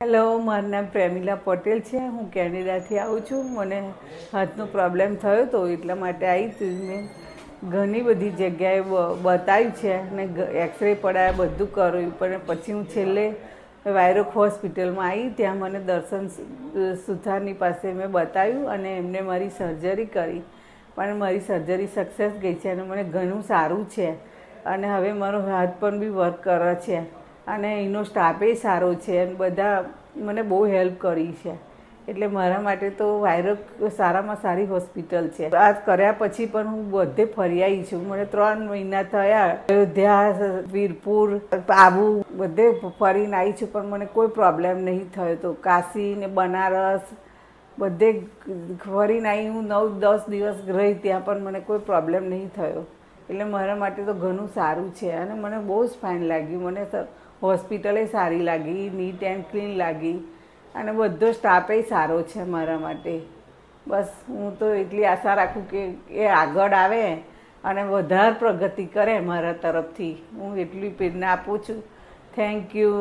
Hello, મારું નામ પ્રેમિલા પટેલ છે. હું કેનેડાથી આવું છું. મને હાથનો પ્રોબ્લેમ થયો હતો, એટલા માટે આવી હતી. મેં ઘણી બધી જગ્યાએ બતાવ્યું છે અને એક્સરે પડાયા, બધું કર્યું, પણ પછી હું છેલ્લે વાયરોક હોસ્પિટલમાં આવી. ત્યાં મને દર્શન સુથારની પાસે મેં બતાવ્યું અને એમને મારી સર્જરી કરી. પણ મારી સર્જરી સક્સેસ ગઈ છે અને મને ઘણું સારું છે અને હવે મારો હાથ પણ બી વર્ક કરે છે અને એનો સ્ટાફે સારો છે અને બધા મને બહુ હેલ્પ કરી છે. એટલે મારા માટે તો વાયરોક સારામાં સારી હોસ્પિટલ છે. આ કર્યા પછી પણ હું બધે ફરી આવી છું. મને 3 મહિના થયા. અયોધ્યા, વીરપુર, આબુ બધે ફરીને આવી છું, પણ મને કોઈ પ્રોબ્લેમ નહીં થયો. તો કાશી ને બનારસ બધે ફરીને આવી. હું 9-10 દિવસ રહી, ત્યાં પણ મને કોઈ પ્રોબ્લેમ નહીં થયો. એટલે મારા માટે તો ઘણું સારું છે અને મને બહુ જ ફાઇન લાગ્યું. મને હોસ્પિટલે સારી લાગી, નીટ એન્ડ ક્લીન લાગી અને બધો સ્ટાફે સારો છે મારા માટે. બસ હું તો એટલી આશા રાખું કે એ આગળ આવે અને વધારે પ્રગતિ કરે મારા તરફથી. હું એટલી પ્રેરણા આપું છું. Thank you.